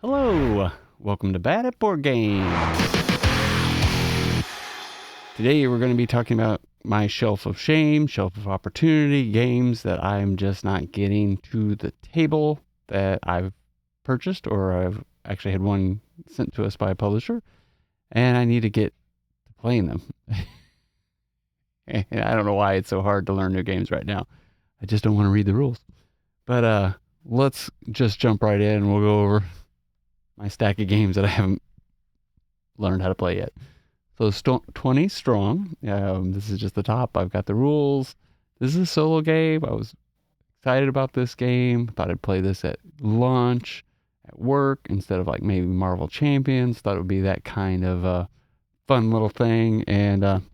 Hello, welcome to Bad at Board Games. Today we're going to be talking about my shelf of shame, shelf of opportunity, games that I'm just not getting to the table that I've purchased, or I've actually had one sent to us by a publisher, and I need to get to playing them. And I don't know why it's so hard to learn new games right now. I just don't want to read the rules. But let's just jump right in and we'll go over my stack of games that I haven't learned how to play yet. So 20 strong. This is just the top. I've got the rules. This is a solo game. I was excited about this game. Thought I'd play this at lunch, at work, instead of like maybe Marvel Champions. Thought it would be that kind of fun little thing. And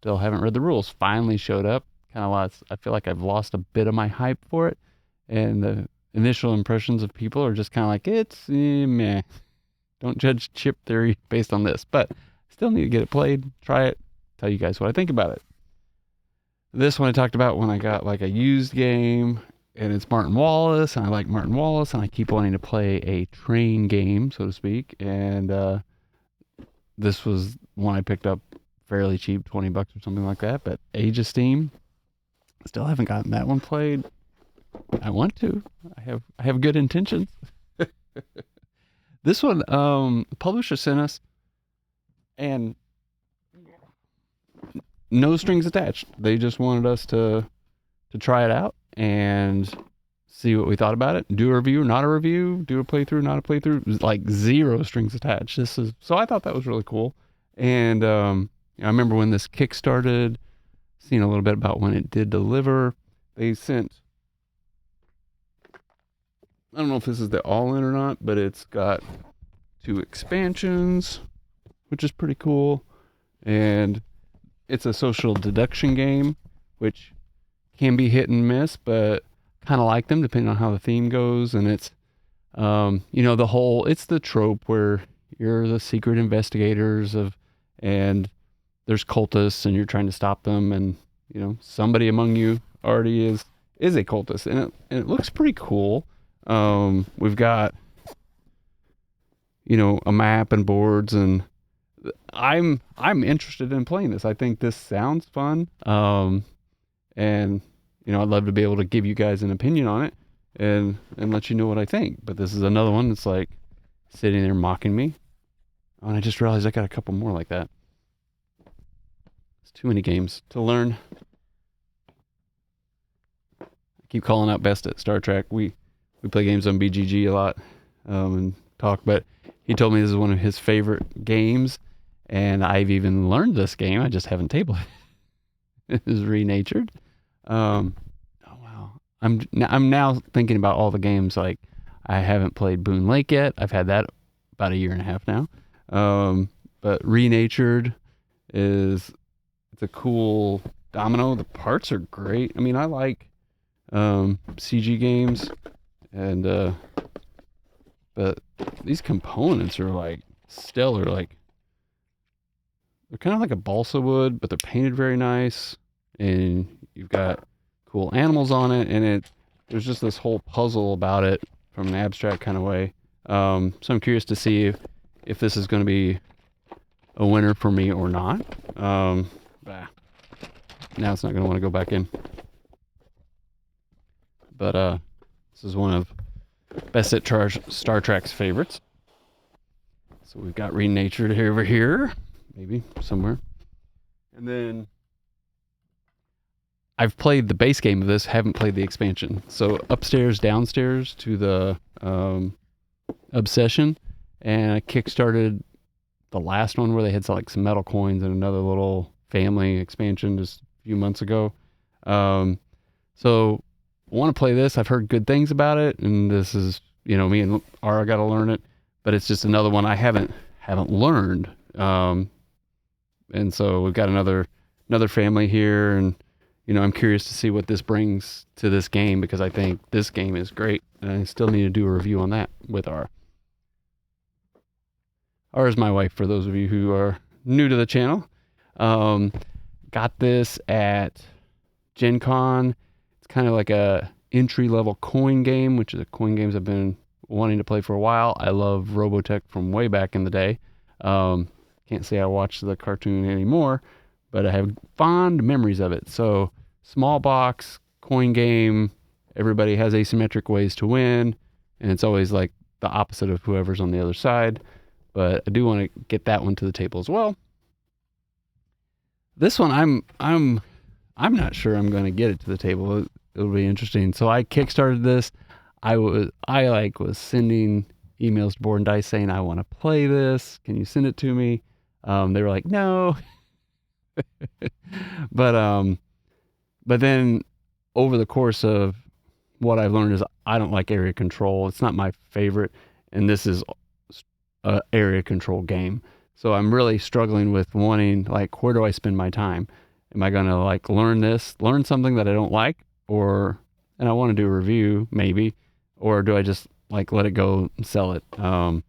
still haven't read the rules. Finally showed up. Kind of lost. I feel like I've lost a bit of my hype for it. And the initial impressions of people are just kind of like, it's meh. Don't judge chip theory based on this. But still need to get it played, try it, tell you guys what I think about it. This one I talked about when I got like a used game, and it's Martin Wallace, and I like Martin Wallace, and I keep wanting to play a train game, so to speak. And this was one I picked up fairly cheap, $20 or something like that. But Age of Steam, still haven't gotten that one played. I want to. I have good intentions. This one, the publisher sent us, and no strings attached. They just wanted us to try it out and see what we thought about it. Do a review, not a review. Do a playthrough, not a playthrough. It was like zero strings attached. So I thought that was really cool. And I remember when this kickstarted, seeing a little bit about when it did deliver. They sent, I don't know if this is the all-in or not, but it's got 2 expansions, which is pretty cool. And it's a social deduction game, which can be hit and miss, but kind of like them depending on how the theme goes. And it's, it's the trope where you're the secret investigators and there's cultists and you're trying to stop them. And, somebody among you already is a cultist. And it looks pretty cool. We've got, a map and boards, and I'm interested in playing this. I think this sounds fun. And I'd love to be able to give you guys an opinion on it and let you know what I think. But this is another one that's like sitting there mocking me. Oh, and I just realized I got a couple more like that. It's too many games to learn. I keep calling out Best at Star Trek. We play games on BGG a lot and talk, but he told me this is one of his favorite games, and I've even learned this game. I just haven't tabled it. It is Renatured. Oh wow! I'm now thinking about all the games. Like, I haven't played Boone Lake yet. I've had that about a year and a half now. But Renatured it's a cool domino. The parts are great. I mean, I like CG games, and but these components are like stellar. Like, they're kind of like a balsa wood, but they're painted very nice, and you've got cool animals on it, and there's just this whole puzzle about it from an abstract kind of way. So I'm curious to see if this is going to be a winner for me or not. Now it's not going to want to go back in. But this is one of Best at Star Trek's favorites. So we've got Renatured over here, maybe somewhere. And then I've played the base game of this, haven't played the expansion. So Upstairs, Downstairs to the Obsession, and I kickstarted the last one where they had like some metal coins and another little family expansion just a few months ago. So I want to play this. I've heard good things about it, and this is, me and Ara got to learn it, but it's just another one I haven't learned. And so we've got another family here, and I'm curious to see what this brings to this game, because I think this game is great, and I still need to do a review on that with Ara. Ara is my wife, for those of you who are new to the channel. Got this at Gen Con. It's kind of like a entry-level coin game, which is a coin games I've been wanting to play for a while. I love Robotech from way back in the day. Can't say I watch the cartoon anymore, but I have fond memories of it. So small box, coin game, everybody has asymmetric ways to win, and it's always like the opposite of whoever's on the other side. But I do want to get that one to the table as well. This one I'm not sure I'm going to get it to the table. It'll be interesting. So I kickstarted this. I was sending emails to Board and Dice saying I want to play this. Can you send it to me? They were like, no. but then over the course of what I've learned is I don't like area control. It's not my favorite, and this is a area control game. So I'm really struggling with wanting, like, where do I spend my time? Am I going to like learn something that I don't like, and I want to do a review maybe, or do I just like let it go and sell it? So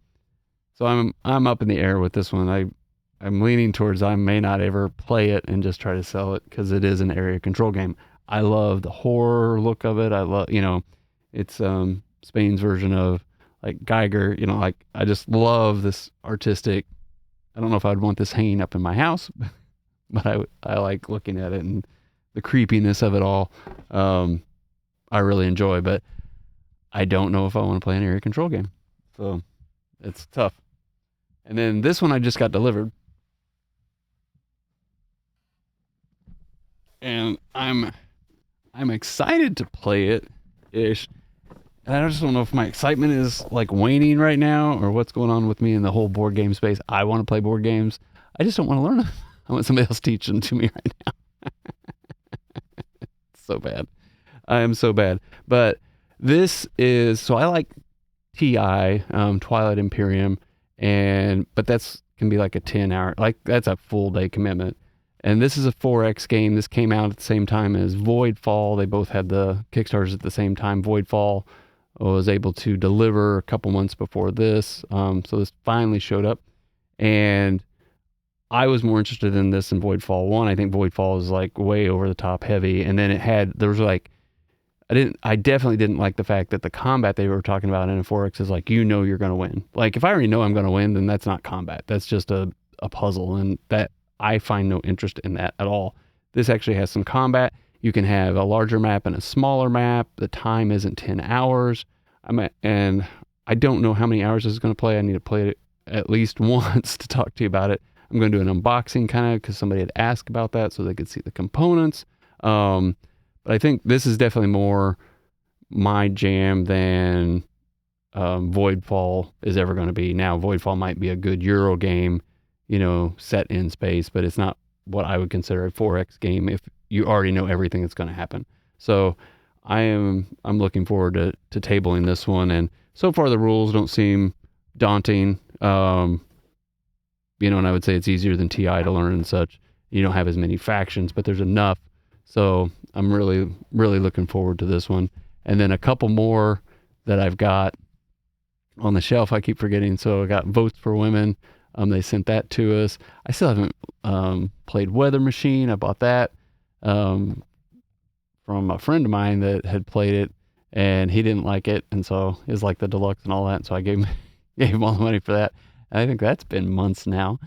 I'm up in the air with this one. I'm leaning towards I may not ever play it and just try to sell it because it is an area control game. I love the horror look of it. I love, it's Spain's version of like Geiger, like I just love this artistic. I don't know if I'd want this hanging up in my house, but I like looking at it and the creepiness of it all. I really enjoy, but I don't know if I want to play an area control game. So it's tough. And then this one I just got delivered. And I'm excited to play it ish. And I just don't know if my excitement is like waning right now or what's going on with me in the whole board game space. I want to play board games. I just don't want to learn them. I want somebody else teaching them to me right now. So bad. I am so bad. But this is, so I like TI, Twilight Imperium, but that's can be like a 10-hour, like that's a full day commitment. And this is a 4X game. This came out at the same time as Voidfall. They both had the Kickstarters at the same time. Voidfall was able to deliver a couple months before this. So this finally showed up. And I was more interested in this than Voidfall 1. I think Voidfall is like way over the top heavy. And then I definitely didn't like the fact that the combat they were talking about in a 4X is like, you're going to win. Like if I already know I'm going to win, then that's not combat. That's just a puzzle. And that I find no interest in that at all. This actually has some combat. You can have a larger map and a smaller map. The time isn't 10 hours. And I don't know how many hours this is going to play. I need to play it at least once to talk to you about it. I'm going to do an unboxing kind of because somebody had asked about that so they could see the components. But I think this is definitely more my jam than Voidfall is ever going to be. Now, Voidfall might be a good Euro game, set in space, but it's not what I would consider a 4X game if you already know everything that's going to happen. So I'm looking forward to tabling this one, and so far the rules don't seem daunting. And I would say it's easier than TI to learn and such. You don't have as many factions, but there's enough. So I'm really, really looking forward to this one. And then a couple more that I've got on the shelf I keep forgetting. So I got Votes for Women. They sent that to us. I still haven't played Weather Machine. I bought that from a friend of mine that had played it, and he didn't like it, and so it was like the deluxe and all that. So I gave him all the money for that. And I think that's been months now.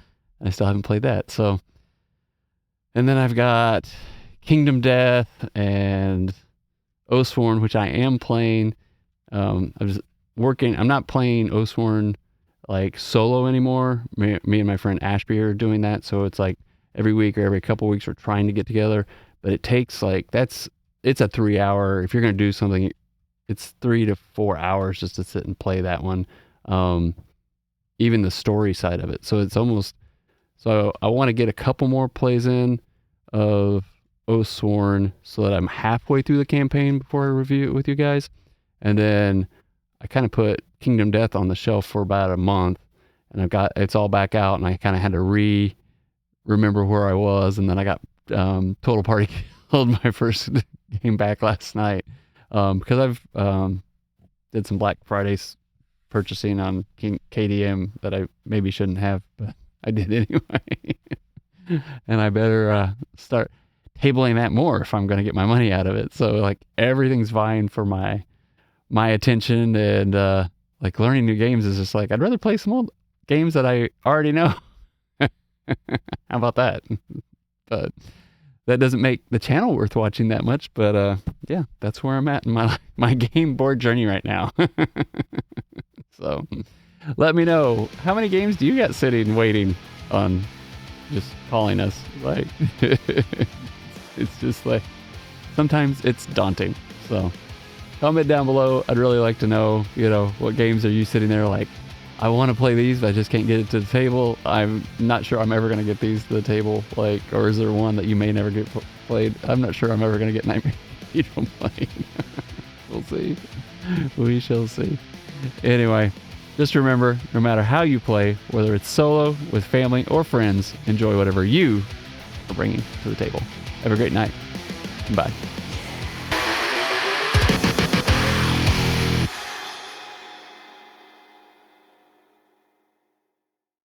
I still haven't played that. So, and then I've got Kingdom Death and Oathsworn, which I am playing. I'm not playing Oathsworn like solo anymore. Me and my friend Ashby are doing that. So it's like every week or every couple of weeks we're trying to get together, but it takes it's a 3 hour, if you're going to do something, it's 3 to 4 hours just to sit and play that one. Even the story side of it. So I want to get a couple more plays in of Oathsworn so that I'm halfway through the campaign before I review it with you guys. And then I kind of put Kingdom Death on the shelf for about a month, and it's all back out, and I kind of had to remember where I was, and then I got Total Party Killed my first game back last night because I've did some Black Fridays purchasing on KDM that I maybe shouldn't have, but I did anyway. And I better start tabling that more if I'm going to get my money out of it. So like everything's vying for my attention, and Like learning new games is just like, I'd rather play some old games that I already know. How about that? But that doesn't make the channel worth watching that much. But yeah, that's where I'm at in my game board journey right now. So let me know, how many games do you got sitting waiting on just calling us? Like, it's just like, sometimes it's daunting. So comment down below. I'd really like to know, what games are you sitting there like, I want to play these, but I just can't get it to the table. I'm not sure I'm ever going to get these to the table. Like, or is there one that you may never get played? I'm not sure I'm ever going to get Nightmare from playing. We'll see. We shall see. Anyway, just remember, no matter how you play, whether it's solo, with family, or friends, enjoy whatever you are bringing to the table. Have a great night. Bye.